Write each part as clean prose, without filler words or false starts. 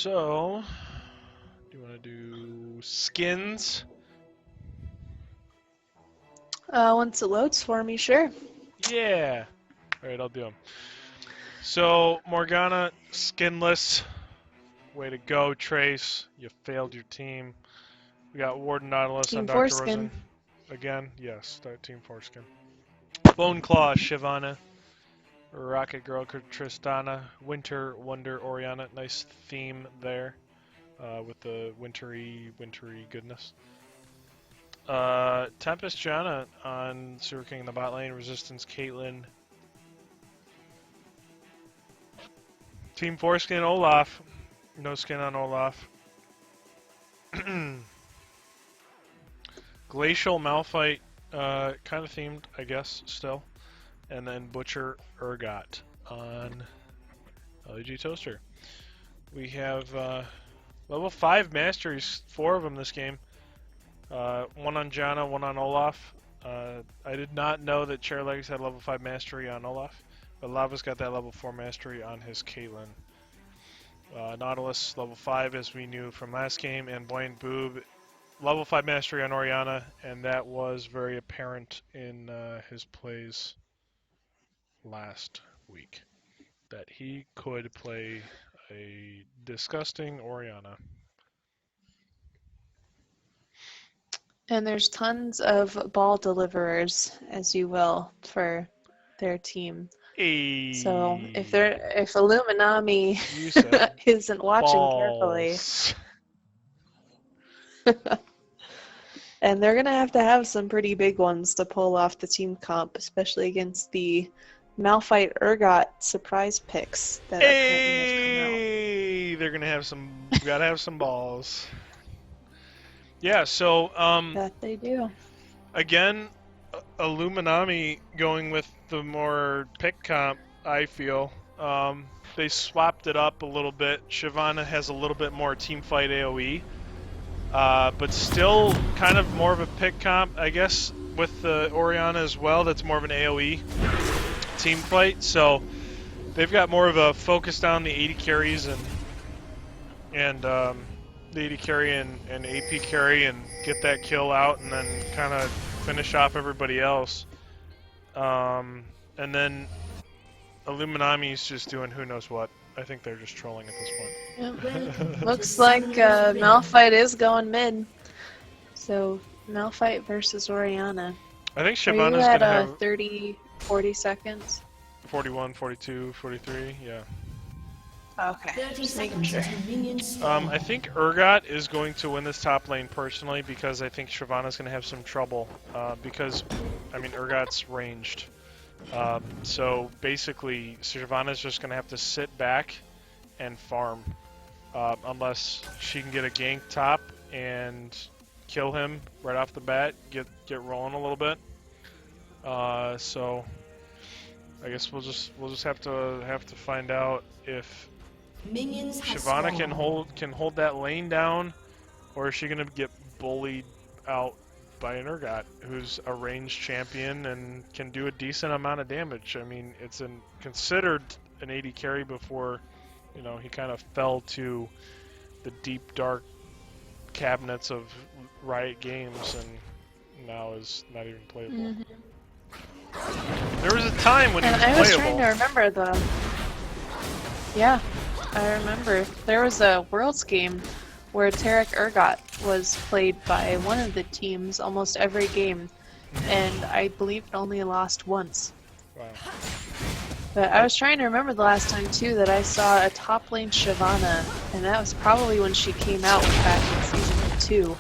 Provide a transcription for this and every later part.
So, do you want to do skins? Once it loads for me, sure. Yeah. Alright, I'll do them. So, Morgana, skinless. Way to go, Trace. You failed your team. We got Warden Nautilus Team on Dr. Foreskin. Rosen. Again, yes, that Team Foreskin. Bone Claw, Shyvana. Rocket Girl, Tristana. Winter Wonder, Oriana. Nice theme there with the wintry goodness. Tempest Janna on Sewer King in the bot lane. Resistance Caitlyn. Team Foreskin Olaf. No skin on Olaf. Glacial Malphite, kind of themed, I guess, still. And then Butcher Urgot on LEG Toaster. We have level 5 masteries, 4 of them this game. One on Janna, one on Olaf. I did not know that Chairlegs had level 5 mastery on Olaf, but Lava's got that level 4 mastery on his Caitlyn. Nautilus, level 5, as we knew from last game, and Buoyant Boob, level 5 mastery on Oriana, and that was very apparent in his plays last week, that he could play a disgusting Oriana. And there's tons of ball deliverers, as you will, for their team. Hey. So if Illuminami You said isn't watching balls. carefully, and they're gonna have some pretty big ones to pull off the team comp, especially against the Malphite Urgot surprise picks that apparently have come out. Hey, they're gonna have some. Gotta have some balls. Yeah. So That they do. again, Illuminami going with the more pick comp, I feel. They swapped it up a little bit. Shyvana has a little bit more team fight AoE, but still kind of more of a pick comp, I guess, with the Oriana as well. That's more of an AoE team fight. So they've got more of a focus on the 80 carries and the 80 carry and AP carry and get that kill out and then kind of finish off everybody else. And then Illuminami's just doing who knows what. I think they're just trolling at this point. Looks like Malphite is going mid. So Malphite versus Oriana. I think Are you Shyvana's at going to have 30, 40 seconds? 41, 42, 43, yeah. Okay, just making sure. I think Urgot is going to win this top lane personally because I think Shyvana's going to have some trouble because, I mean, Urgot's ranged. So basically, Shyvana's just going to have to sit back and farm unless she can get a gank top and kill him right off the bat, get rolling a little bit. So I guess we'll just have to find out if Shyvana can hold that lane down, or is she gonna get bullied out by an Urgot, who's a ranged champion and can do a decent amount of damage. I mean, it's considered an 80 carry before, you know, he kind of fell to the deep dark cabinets of Riot Games and now is not even playable. Mm-hmm. There was a time when he was I was playable. trying to remember Yeah, I remember. There was a Worlds game where Tarek Urgot was played by one of the teams almost every game, and I believe it only lost once. Wow. But I was trying to remember the last time too that I saw a top lane Shyvana, and that was probably when she came out back in season 2.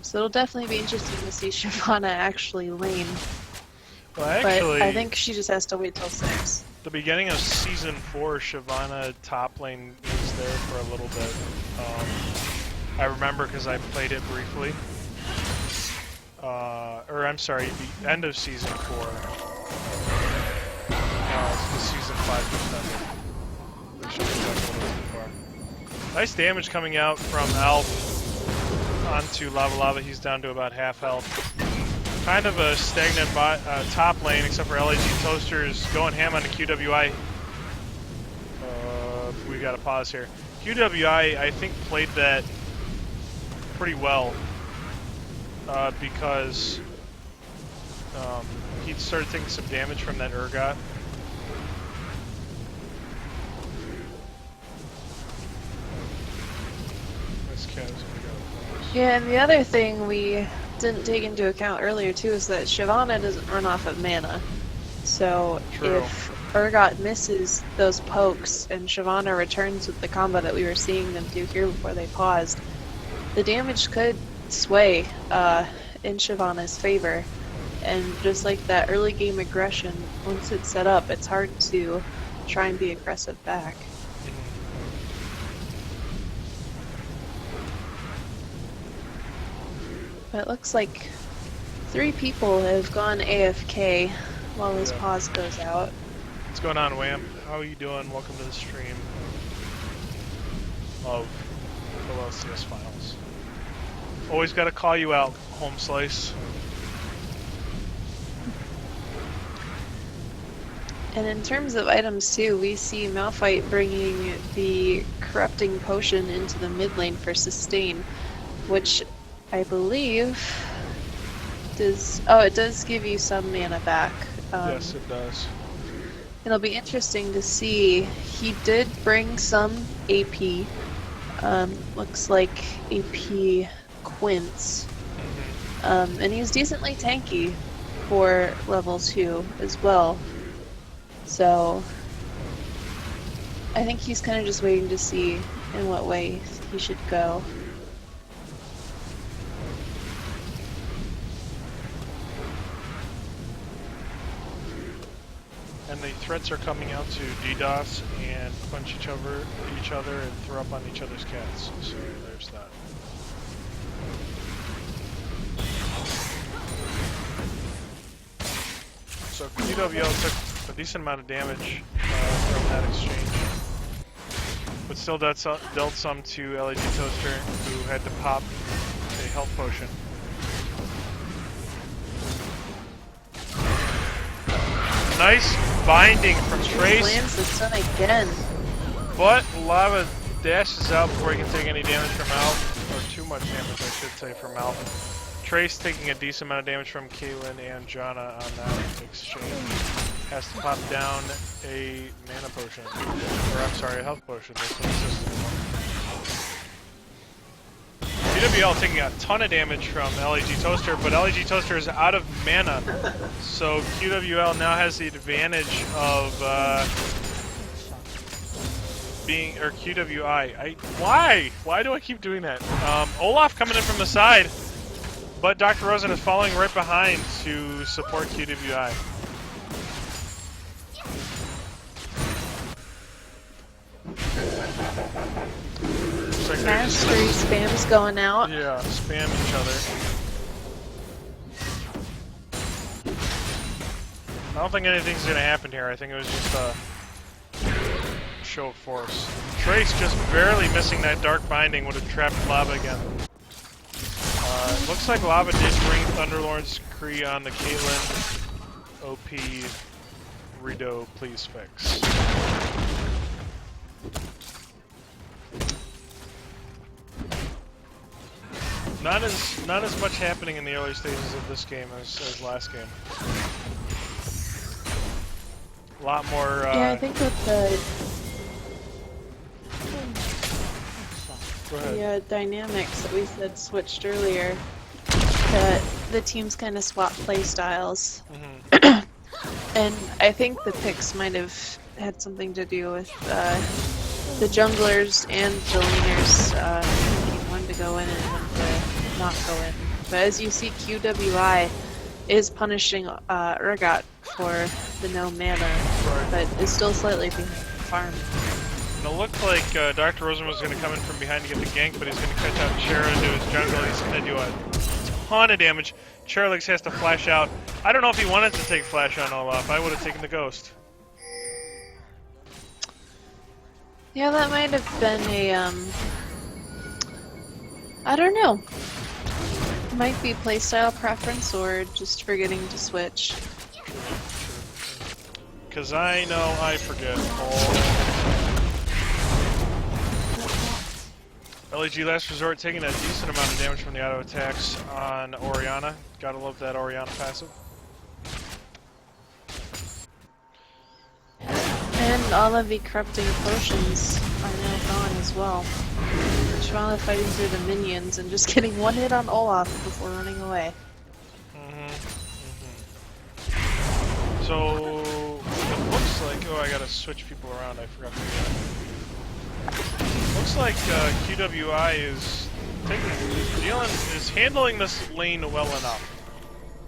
So it'll definitely be interesting to see Shyvana actually lane. Well, actually, but I think she just has to wait till 6. The beginning of season 4, Shyvana top lane was there for a little bit. I remember because I played it briefly. Or I'm sorry, the end of season 4. No, it's the season 5 December. Nice damage coming out from Alf onto Lava. He's down to about half health. Kind of a stagnant top lane, except for LAG Toasters going ham on the QWI. We gotta pause here. QWI, I think, played that pretty well because he started taking some damage from that Urgot. This cat is gonna go. Yeah, and the other thing we didn't take into account earlier too is that Shyvana doesn't run off of mana. So True. if Urgot misses those pokes and Shyvana returns with the combo that we were seeing them do here before they paused, the damage could sway in Shyvana's favor. And just like that early game aggression, once it's set up, it's hard to try and be aggressive back. But it looks like 3 people have gone AFK while this pause goes out. What's going on, Wham? How are you doing? Welcome to the stream of the LCS Finals. Always got to call you out, Home Slice. And in terms of items too, we see Malphite bringing the Corrupting Potion into the mid lane for sustain, which I believe does... Oh, it does give you some mana back. Yes, it does. It'll be interesting to see. He did bring some AP. Looks like AP Quince. And he's decently tanky for level 2 as well. So I think he's kind of just waiting to see in what way he should go. And the threats are coming out to DDoS and punch each other and throw up on each other's cats. So there's that. So QWL took a decent amount of damage from that exchange, but still dealt some to LAG Toaster, who had to pop a health potion. Nice binding from Trace. Lands the stun again. But Lava dashes out before he can take any damage from Alph, or too much damage I should say from Alph. Trace taking a decent amount of damage from Caitlyn and Janna on that exchange. Has to pop down a mana potion, or I'm sorry, a health potion. This one's just QWL taking a ton of damage from LAG Toaster, but LAG Toaster is out of mana, so QWL now has the advantage of being, or QWI. Why do I keep doing that? Olaf coming in from the side, but Dr. Rosen is following right behind to support QWI. Like Mastery spam's going out. Yeah, spam each other. I don't think anything's gonna happen here. I think it was just a show of force. Trace just barely missing that dark binding would have trapped Lava again. Looks like Lava did bring Thunderlord's Cree on the Caitlyn. OP Rido, please fix. Not as much happening in the early stages of this game as last game. A lot more. Yeah, I think with the dynamics that we said switched earlier, that the teams kind of swap play styles, and I think the picks might have had something to do with the junglers and the laners thinking when to go in and when to not go in. But as you see, QWI is punishing Urgot for the no mana, but is still slightly behind the farm. And it looked like Dr. Rosen was going to come in from behind to get the gank, but he's going to catch out Chera into his jungle. He's going to do a ton of damage. Cherylix has to flash out. I don't know if he wanted to take flash on Olaf. I would have taken the ghost. Yeah, that might have been a, I don't know. Might be playstyle preference or just forgetting to switch. Because I know I forget all. LAG Last Resort taking a decent amount of damage from the auto attacks on Orianna. Gotta love that Orianna passive. And all of the corrupting potions are now gone as well. Shyvana fighting through the minions and just getting one hit on Olaf before running away. So it looks like, oh, I gotta switch people around. I forgot to do that. Looks like QWI is is handling this lane well enough.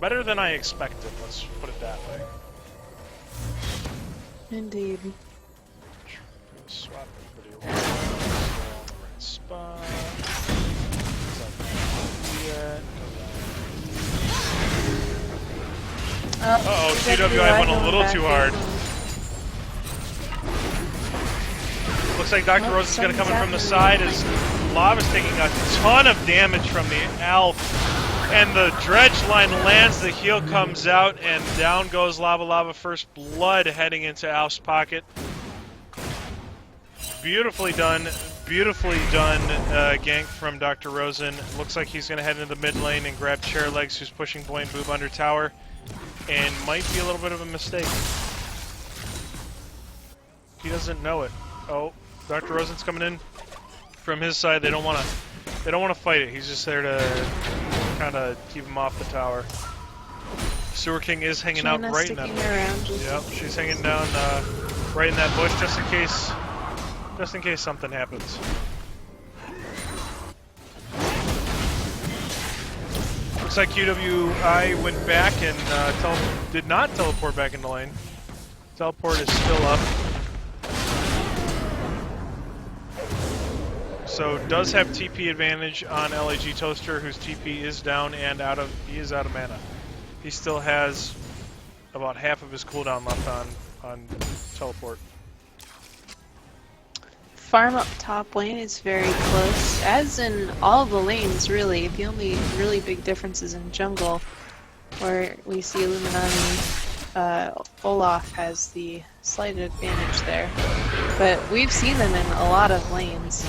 Better than I expected. Let's put it that way. Indeed. Swap everybody over. Still on the right spot. Uh-oh, QWI went a little too hard. Looks like Dr. Rose is going to come in from the side as Lava's taking a ton of damage from the Alf. And the dredge line lands, the heal comes out, and down goes Lava. First blood heading into Alf's pocket. Beautifully done gank from Dr. Rosen. Looks like he's going to head into the mid lane and grab Chair Legs, who's pushing Boy and Boob under tower. And might be a little bit of a mistake. He doesn't know it. Oh, Dr. Rosen's coming in from his side. They don't want to fight it. He's just there to kind of keep him off the tower. Sewer King is hanging out right in that bush. Yep, she's hanging down right in that bush just in case something happens. Looks like QWI went back and did not teleport back into lane. Teleport is still up. So does have TP advantage on LAG Toaster, whose TP is down and he is out of mana. He still has about half of his cooldown left on teleport. Farm up top lane is very close, as in all the lanes really. The only really big difference is in jungle, where we see Illuminami. Olaf has the slight advantage there, but we've seen them in a lot of lanes.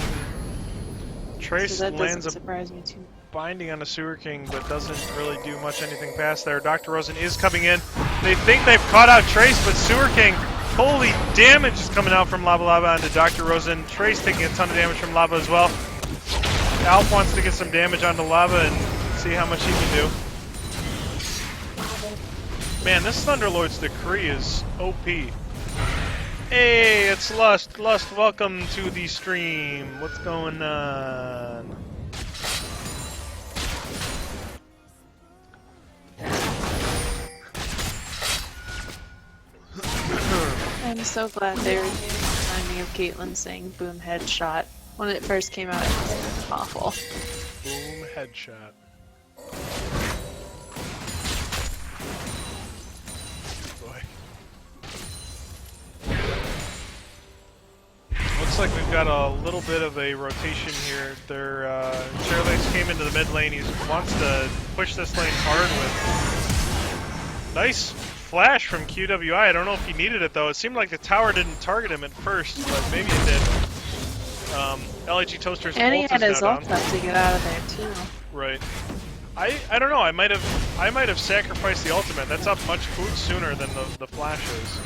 Trace so that lands doesn't surprise me too. Binding on a Sewer King, but doesn't really do much anything past there. Dr. Rosen is coming in. They think they've caught out Trace, but Sewer King, holy damage is coming out from Lava onto Dr. Rosen. Trace taking a ton of damage from Lava as well. Alf wants to get some damage onto Lava and see how much he can do. Man, this Thunderlord's Decree is OP. Hey, it's Lust. Lust, welcome to the stream. What's going on? I'm so glad they were reminding me of Caitlyn saying boom headshot. When it first came out, it was awful. Boom headshot. Boy. Looks like we've got a little bit of a rotation here. Their Chairlegs came into the mid lane. He wants to push this lane hard with nice flash from QWI. I don't know if he needed it though. It seemed like the tower didn't target him at first, but maybe it did. LAG Toaster's and he ult had is his now ult down. up to get out of there too. Right. I don't know. I might have sacrificed the ultimate. That's up much sooner than the flash is.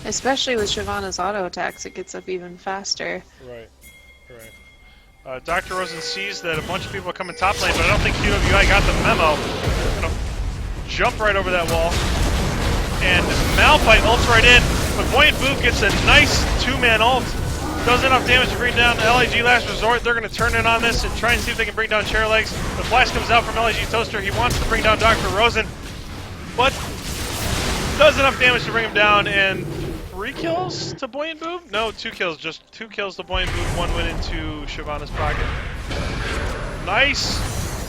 Especially with Shyvana's auto attacks, it gets up even faster. Right. Right. Dr. Rosen sees that a bunch of people are coming top lane, but I don't think QWI got the memo. Gonna jump right over that wall. And Malphite ults right in, but Buoyant Boob gets a nice two-man ult. Does enough damage to bring down LAG Last Resort. They're going to turn in on this and try and see if they can bring down Chairlegs. The flash comes out from LAG Toaster. He wants to bring down Dr. Rosen, but does enough damage to bring him down. And 3 kills to Buoyant Boob? No, 2 kills. Just 2 kills to Buoyant Boob. 1 went into Shyvana's pocket. Nice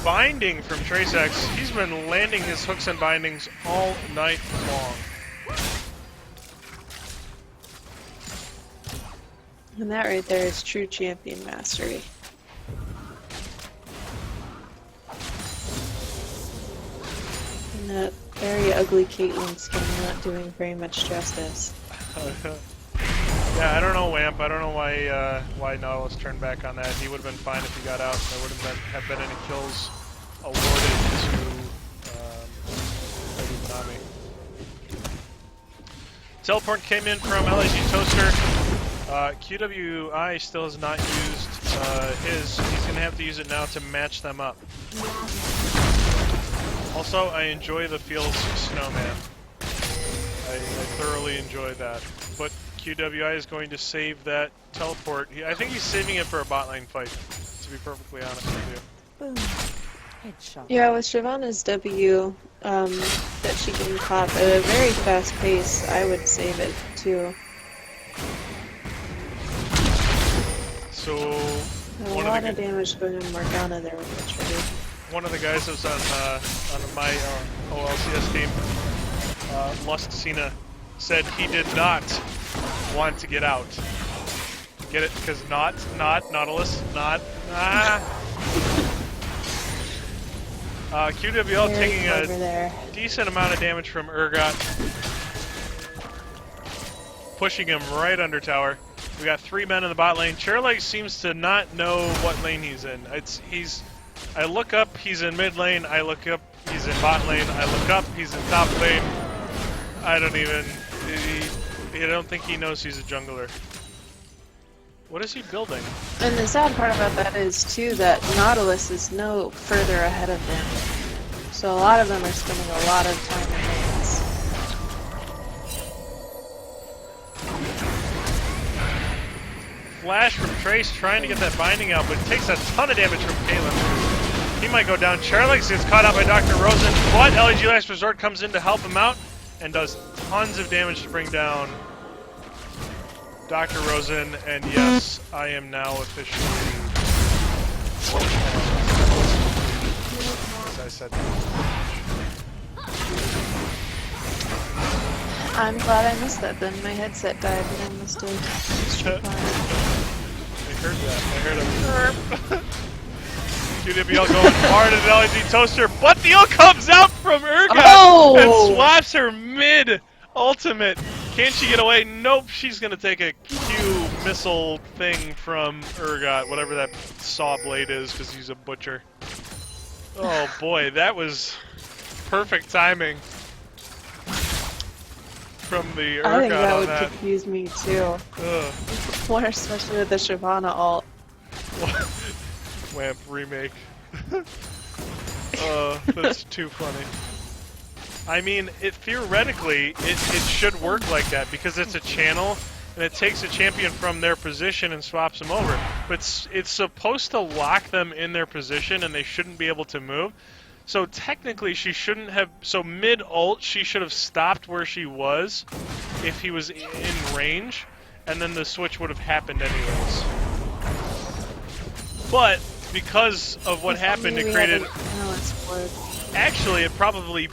binding from TraceX. He's been landing his hooks and bindings all night long. And that right there is true champion mastery. And that very ugly Caitlyn skin not doing very much justice. Yeah, I don't know, Wamp. I don't know why Nautilus turned back on that. He would have been fine if he got out, and there wouldn't have been any kills awarded to Illuminami. Teleport came in from LAG Toaster. QWI still has not used his. He's going to have to use it now to match them up. Also, I enjoy the Fields Snowman. I thoroughly enjoy that. But QWI is going to save that teleport. I think he's saving it for a bot lane fight, to be perfectly honest with you. Boom. Headshot. Yeah, with Shyvana's W, that she can pop at a very fast pace, I would save it too. So, A lot of damage going on Morgana there with the trade. One of the guys that was on my OLCS team, Lust Cena, said he did not want to get out. Get it? Because Nautilus, QWL Very taking a there. decent amount of damage from Urgot, pushing him right under tower. We got 3 men in the bot lane. Chairleg seems to not know what lane he's in. I look up, he's in mid lane. I look up, he's in bot lane. I look up, he's in top lane. I don't think he knows he's a jungler. What is he building? And the sad part about that is, too, that Nautilus is no further ahead of them. So a lot of them are spending a lot of time in lanes. Flash from Trace trying to get that binding out, but it takes a ton of damage from Caitlyn. He might go down. Charlex gets caught out by Dr. Rosen, but LEG Last Resort comes in to help him out and does tons of damage to bring down Dr. Rosen, and yes, I am now officially, as I said. I'm glad I missed that then. My headset died and I missed it. I heard that. I heard a QWL going hard at LG Toaster, but the ult comes out from Urgot and swaps her mid ultimate. Can she get away? Nope, she's going to take a Q missile thing from Urgot, whatever that saw blade is, because he's a butcher. Oh boy, that was perfect timing from the Urgot. I think that on would that. confuse me too. Ugh. More especially with the Shyvana ult. Wamp remake. That's too funny. I mean, theoretically, it should work like that because it's a channel and it takes a champion from their position and swaps them over. But it's supposed to lock them in their position and they shouldn't be able to move. So technically, she shouldn't have. So mid ult, she should have stopped where she was if he was in range, and then the switch would have happened anyways. But because of what happened, it created. Actually, it probably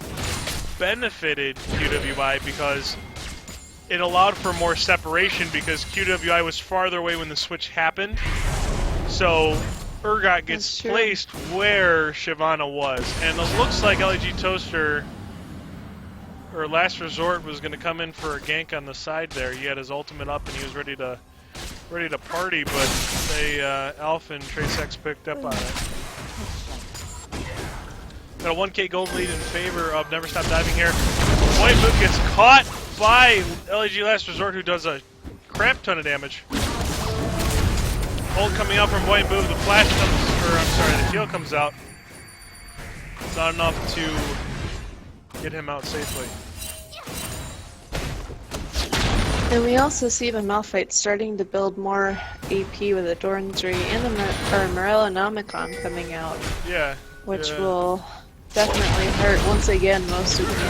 benefited QWI because it allowed for more separation because QWI was farther away when the switch happened. So Urgot gets placed where Shyvana was. And it looks like LG Toaster, or Last Resort, was going to come in for a gank on the side there. He had his ultimate up and he was ready to party, but they Alpha and Trace X picked up on it. Got a 1k gold lead in favor of Never Stop Diving here. White Boot gets caught by LG Last Resort, who does a crap ton of damage. Ult coming out from White Boot, the flash comes, the heal comes out. It's not enough to get him out safely. And we also see the Malphite starting to build more AP with a Doran's and the Morellonomicon coming out. Yeah. Which will definitely hurt once again most of the team.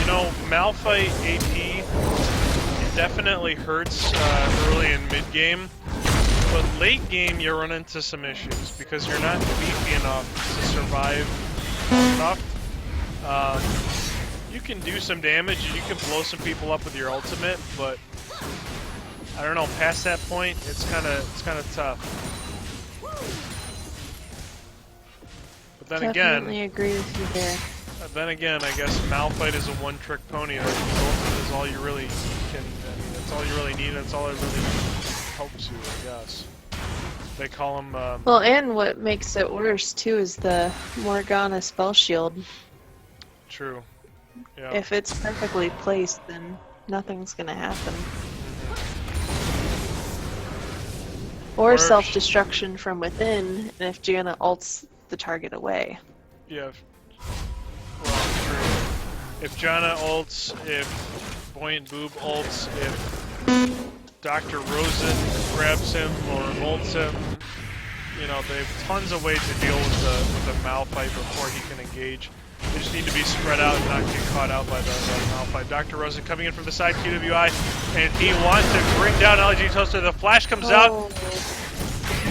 You know, Malphite AP definitely hurts early and mid game, but late game you run into some issues because you're not beefy enough to survive enough. You can do some damage and you can blow some people up with your ultimate, but I don't know, past that point it's kind of tough. But then Definitely agree with you there. Then again, I guess Malphite is a one-trick pony. Ultimate is all you really can. I mean, that's all you really need. That's all it really helps you, I guess. They call them. Well, and what makes it worse too is the Morgana spell shield. True. Yeah. If it's perfectly placed, then nothing's gonna happen. Or self-destruction from within, and if Janna ults the target away. Yeah. Well, true. If Janna ults, if Buoyant Boob ults, if Dr. Rosen grabs him or ults him, you know, they have tons of ways to deal with the Malphite before he can engage. They just need to be spread out and not get caught out by the Malphite. Dr. Rosen coming in from the side, QWI, and he wants to bring down LG Toaster. The flash comes out,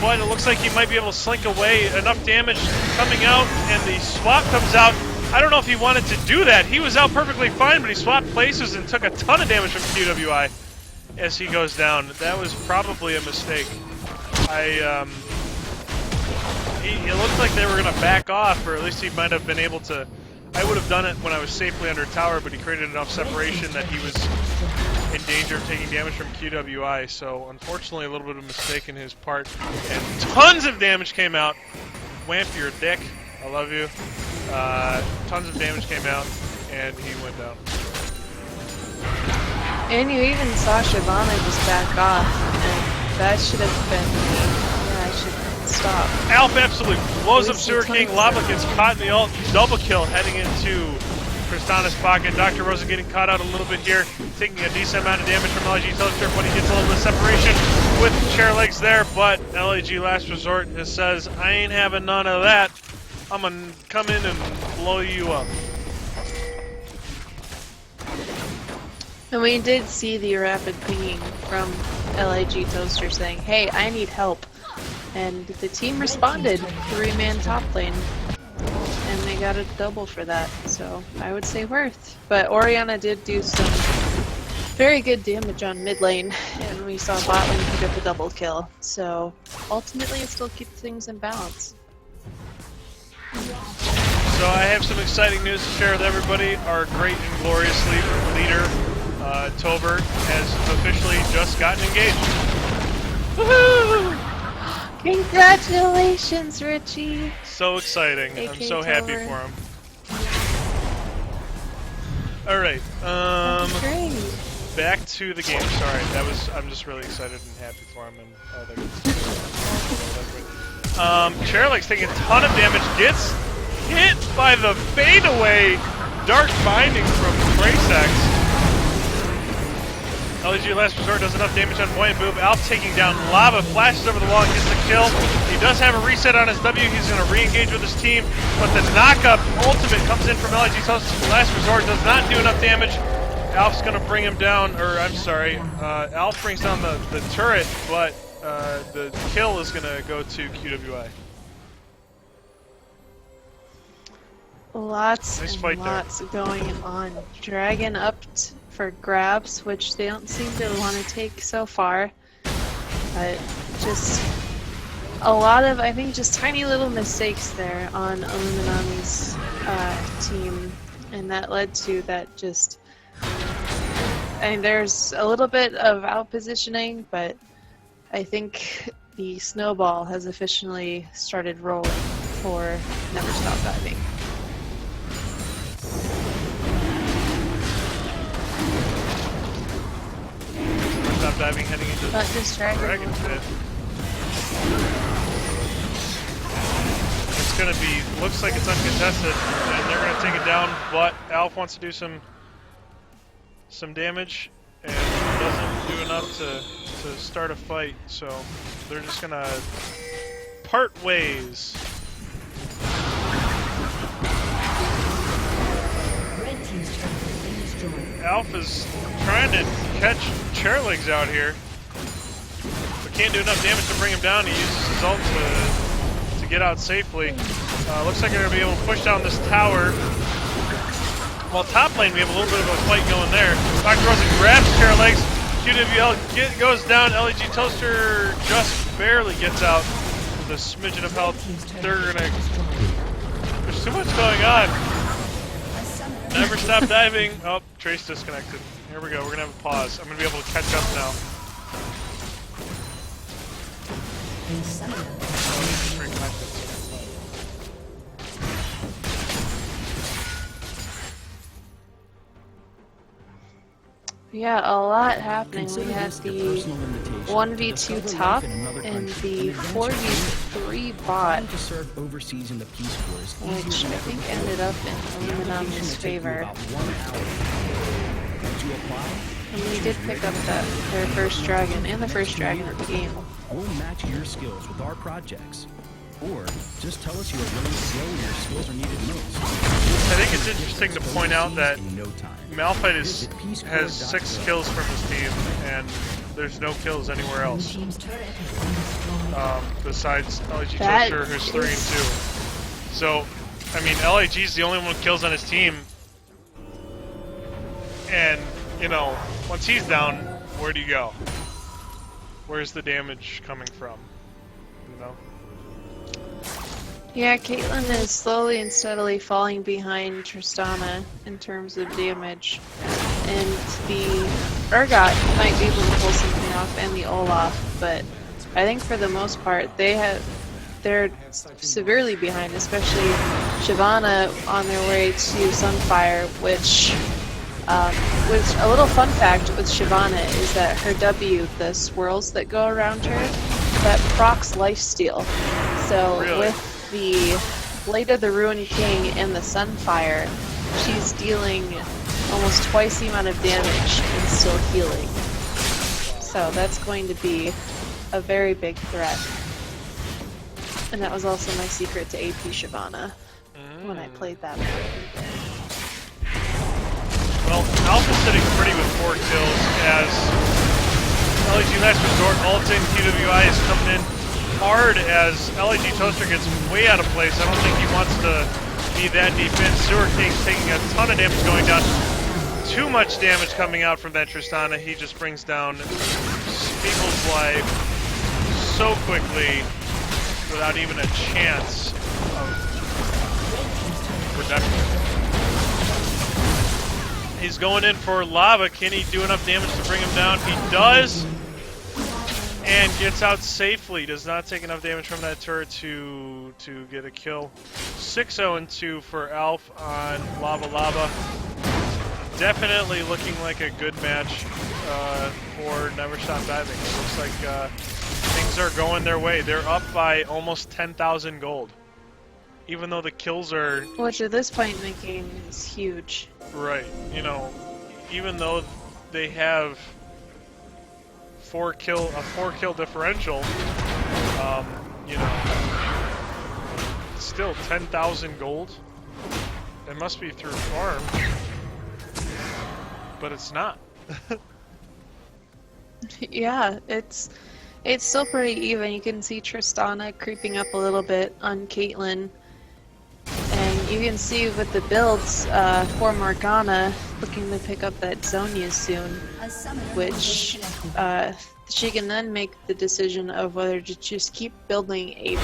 but it looks like he might be able to slink away. Enough damage coming out, and the swap comes out. I don't know if he wanted to do that. He was out perfectly fine, but he swapped places and took a ton of damage from QWI as he goes down. That was probably a mistake. It looked like they were going to back off, or at least he might have been able to. I would have done it when I was safely under tower, but he created enough separation that he was in danger of taking damage from QWI. So unfortunately, a little bit of a mistake in his part, and tons of damage came out. Wamp, you're a dick. I love you. Tons of damage came out, and he went down. And you even saw Shyvana just back off, and that should have been. Yeah, I should stop. Alf absolutely blows up Sewer King. Lava gets caught in the ult. Double kill heading into Tristana's pocket. Dr. Rosa getting caught out a little bit here, taking a decent amount of damage from LG Toaster, but he gets a little bit of separation with chair legs there. But LAG Last Resort just says, I ain't having none of that. I'm gonna come in and blow you up. And we did see the rapid pinging from LAG Toaster saying, hey, I need help. And the team responded, 3-man top lane. And they got a double for that, so I would say worth. But Orianna did do some very good damage on mid lane, and we saw bot lane pick up a double kill. So ultimately it still keeps things in balance. So I have some exciting news to share with everybody. Our great and glorious leader, Tover, has officially just gotten engaged. Woohoo! Congratulations, Richie! So exciting. AK I'm so happy Tover. for him. Alright, Great. back to the game. Sorry, I'm just really excited and happy for him and all that good stuff. Chairleg's taking a ton of damage, gets hit by the fadeaway Dark Binding from Tracex. LG Last Resort does enough damage on Buoyant Boob. Alf taking down Lava, flashes over the wall and gets the kill. He does have a reset on his W. He's going to re-engage with his team, but the knock-up ultimate comes in from LG Last Resort, does not do enough damage. Alf's going to bring him down, or I'm sorry, Alf brings down the turret, but the kill is going to go to QWI. Lots Nice and fight there. lots going on. Dragon up for grabs, which they don't seem to want to take so far. But just a lot of, I think, just tiny little mistakes there on Illuminami's team. And that led to that just... I mean, there's a little bit of out-positioning, but I think the snowball has officially started rolling for Never Stop Diving. Stop Diving heading into Not just Dragon Pit. It's going to be, looks like it's uncontested, and they're going to take it down, but Alf wants to do some damage, and doesn't do enough to start a fight, so they're just going to part ways. Alf is trying to catch Chairlegs out here, but can't do enough damage to bring him down. He uses his ult to get out safely. Looks like they're going to be able to push down this tower. While top lane, we have a little bit of a fight going there. Dr. Rosen grabs Chairlegs. QWL goes down. LEG Toaster just barely gets out with a smidgen of health. They're going to... There's too much going on. Never Stop Diving. Oh, Trace disconnected. Here we go. We're gonna have a pause. I'm gonna be able to catch up now. A summoner. Oh, they just reconnected. Yeah, a lot happening. We Consider had this your the personal invitation to 1v2 discover top life in another and country the and advance your 4v3 career. bot, Planning to serve overseas in the Peace Corps is which easier I than ever think before. ended up in The application Illuminami's will take you favor. about 1 hour. Once you apply, And we did pick up their first dragon and the first dragon of the game. we'll match your skills with our projects. Or just tell us you are willing to grow where your skills are needed most. I think it's interesting to point out that In no time. Malphite has Visit 6 kills from his team, and there's no kills anywhere Blue else. team's turret has been destroyed. Besides LIG That Toaster, who's 3 and 2. is- So, I mean, LIG's the only one with kills on his team. And, you know, once he's down, where do you go? Where's the damage coming from? You know? Yeah, Caitlyn is slowly and steadily falling behind Tristana in terms of damage. And the Urgot might be able to pull something off, and the Olaf, but I think for the most part they're severely behind, especially Shyvana on their way to Sunfire, which a little fun fact with Shyvana is that her W, the swirls that go around her, that procs lifesteal. So Really? with the Blade of the Ruined King and the Sunfire, she's dealing almost twice the amount of damage and still healing. So that's going to be a very big threat. And that was also my secret to AP Shyvana when I played that map. Well, Alpha's sitting pretty with 4 kills as LIG Last Resort, Alton, TWI is coming in hard as LIG Toaster gets way out of place. I don't think he wants to be that deep in. Sewer King's taking a ton of damage going down. Too much damage coming out from that Tristana. He just brings down people's life so quickly without even a chance of redemption. He's going in for lava. Can he do enough damage to bring him down? He does. And gets out safely. Does not take enough damage from that turret to get a kill. 6-0-2 for Alf on Lava Lava. Definitely looking like a good match for Never Stop Diving. It looks like things are going their way. They're up by almost 10,000 gold. Even though the kills are... Which at this point in the game is huge. Right. You know, even though they have... a 4 kill differential, you know, still 10,000 gold. It must be through farm, but it's not. Yeah, it's still pretty even. You can see Tristana creeping up a little bit on Caitlyn. And you can see with the builds for Morgana looking to pick up that Zhonya soon, A summoner which has disconnected. she can then make the decision of whether to just keep building AP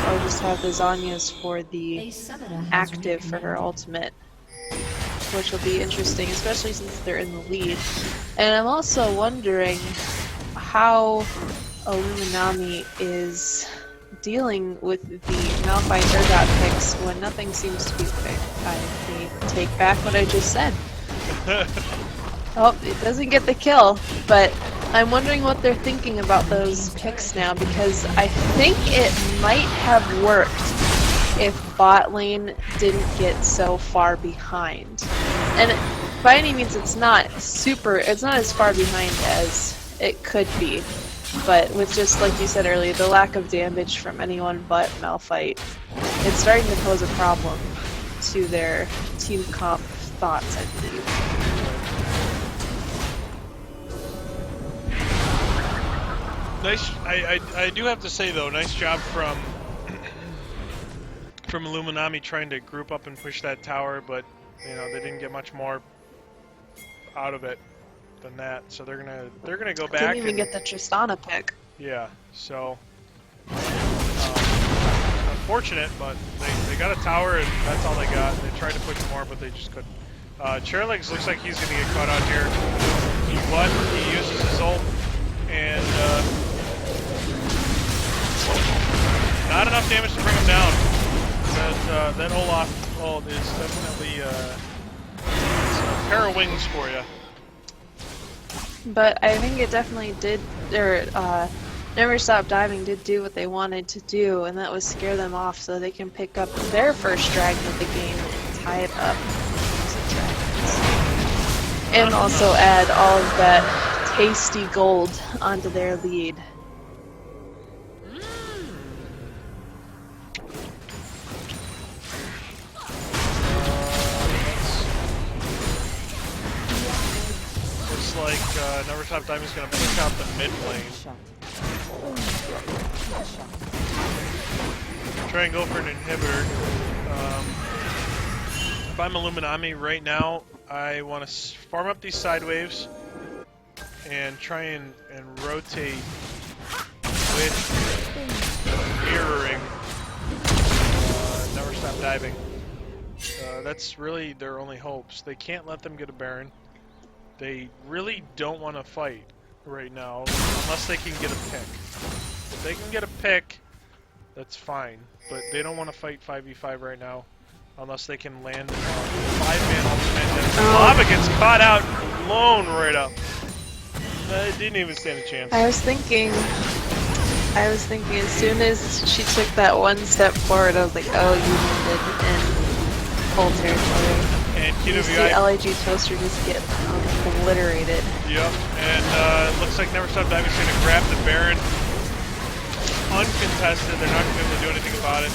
or just have the Zhonyas for the A summoner has active for her reconnected. ultimate, which will be interesting, especially since they're in the lead. And I'm also wondering how Illuminami is dealing with the Malphite Urgot picks when nothing seems to be picked. I take back what I just said. Oh, it doesn't get the kill, but I'm wondering what they're thinking about those picks now, because I think it might have worked if bot lane didn't get so far behind. And by any means it's not as far behind as it could be. But with just, like you said earlier, the lack of damage from anyone but Malphite, it's starting to pose a problem to their team comp thoughts, I believe. Nice. I do have to say though, nice job from Illuminami trying to group up and push that tower, but you know they didn't get much more out of it than that. So they're gonna go back. Didn't even and, get the Tristana pick. Yeah. So unfortunate, but they got a tower and that's all they got. They tried to push more, but they just couldn't. Chairlegs looks like he's gonna get caught out here. but he uses his ult, and not enough damage to bring him down. That Olaf ult is definitely it's a pair of wings for you. But I think it definitely did, or Never Stop Diving did do what they wanted to do, and that was scare them off so they can pick up their first dragon of the game and tie it up with dragons. And also add all of that tasty gold onto their lead. Looks like Never Stop Diving is going to push out the mid lane. Shot. Try and go for an inhibitor. If I'm Illuminami right now, I want to farm up these side waves and try and rotate with mirroring Never Stop Diving. That's really their only hopes. They can't let them get a Baron. They really don't want to fight right now unless they can get a pick. If they can get a pick, that's fine. But they don't want to fight 5v5 right now unless they can land a 5-man ultimate. And Lava gets caught out alone right up. It didn't even stand a chance. I was thinking as soon as she took that one step forward, I was like, oh, you landed in full territory. And You see QWI. LIG Toaster just get obliterated. Yep. And looks like Never Stop Diving's going to grab the Baron. Uncontested. They're not going to be able to do anything about it.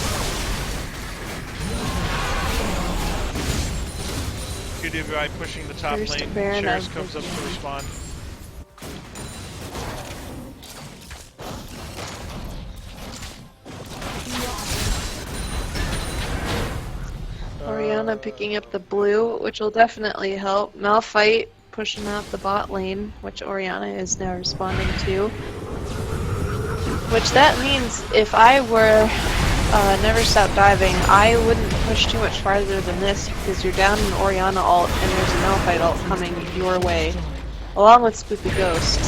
QWI pushing the top First lane. Baron Cheris of comes the up to respond. Orianna picking up the blue, which will definitely help. Malphite pushing out the bot lane, which Orianna is now responding to. Which that means if I were Never Stop Diving, I wouldn't push too much farther than this because you're down an Orianna ult and there's a Malphite ult coming your way, along with Spoopy Ghost.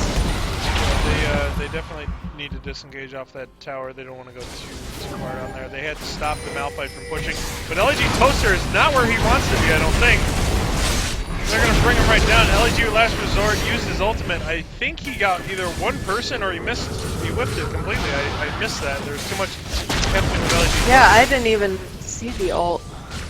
They definitely need to disengage off that tower. They don't want to go too far down there. They had to stop the Malphite from pushing. But LG Toaster is not where he wants to be, I don't think. They're going to bring him right down. LG Last Resort used his ultimate. I think he got either one person or he whipped it completely. I missed that. There was too much happening with LG. Yeah, I didn't even see the ult.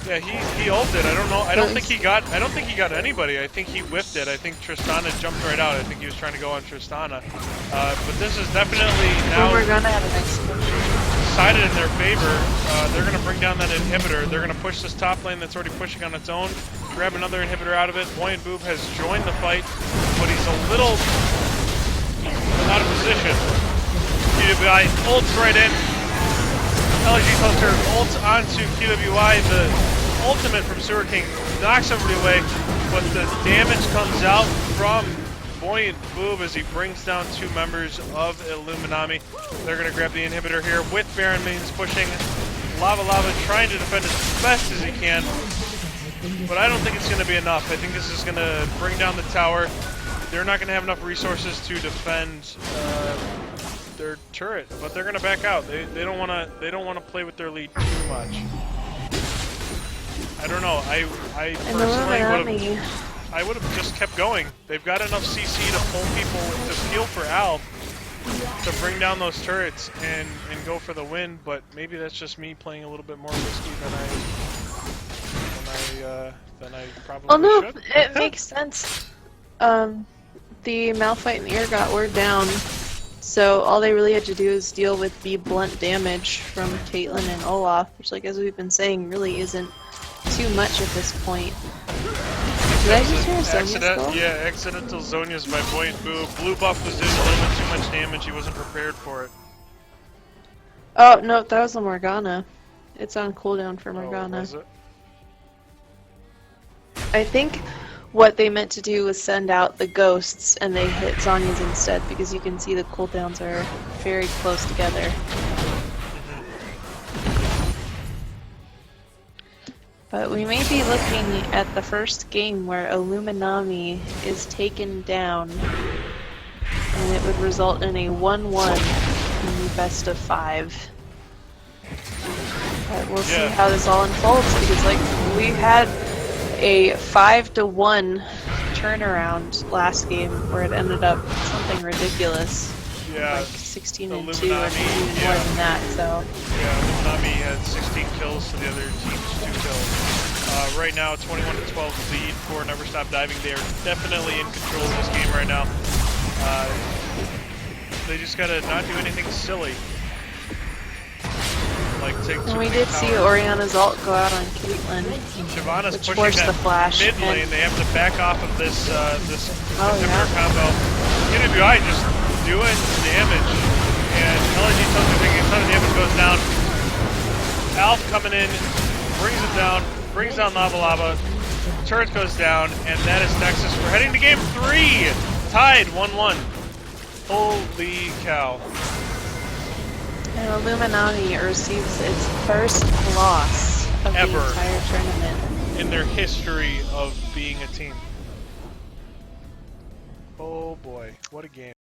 Yeah, he ulted. I don't know. I don't think he got anybody. I think he whipped it. I think Tristana jumped right out. I think he was trying to go on Tristana. But this is definitely now We're gonna have a nice decided in their favor. They're going to bring down that inhibitor. They're going to push this top lane that's already pushing on its own. Grab another inhibitor out of it. Buoyant Boob has joined the fight, but he's a little out of position. QWI ults right in. LG Toaster ults onto QWI. The ultimate from Sewer King knocks everybody away, but the damage comes out from Buoyant Boob as he brings down two members of Illuminami. They're going to grab the inhibitor here with Baron Minions pushing. Lava trying to defend as best as he can, but I don't think it's going to be enough. I think this is going to bring down the tower. They're not going to have enough resources to defend their turret, but they're going to back out. They don't want to play with their lead too much. I don't know. I personally would have just kept going. They've got enough CC to pull people to steal for Alb to bring down those turrets and go for the win, but maybe that's just me playing a little bit more risky than I probably should. It makes sense. The Malphite and the Urgot were down, so all they really had to do is deal with the blunt damage from Caitlyn and Olaf, which, like as we've been saying, really isn't too much at this point. Did I just hear a Zonia skull? Yeah, accidental Zonias by Buoyant Boo. Blue buff was doing a little bit too much damage. He wasn't prepared for it. Oh, no, that was a Morgana. It's on cooldown for Morgana. Oh, was it? I think what they meant to do was send out the ghosts and they hit Zonia's instead because you can see the cooldowns are very close together. But we may be looking at the first game where Illuminami is taken down, and it would result in a 1-1 in the best of 5. But we'll see how this all unfolds, because like we had a 5-1 turnaround last game where it ended up something ridiculous. Yeah. Like 16 and 2 or Illuminami, even more than that, so. Yeah, Illuminami had 16 kills to the other team's 2 kills. Right now, 21-12 lead for Never Stop Diving. They are definitely in control of this game right now. They just gotta not do anything silly. Like take And we did see Oriana's ult go out on Caitlyn, Shyvana's which pushing forced that the flash. mid lane. And They have to back off of this Oh, inhibitor yeah. combo. NWI just doing damage, and LG Token taking a ton of damage, goes down. Alf coming in, brings down Lava Lava. Turret goes down, and that is Nexus. We're heading to game 3, tied 1-1. Holy cow! And Illuminati receives its first loss of Ever. the entire tournament. In their history of being a team. Oh boy, what a game.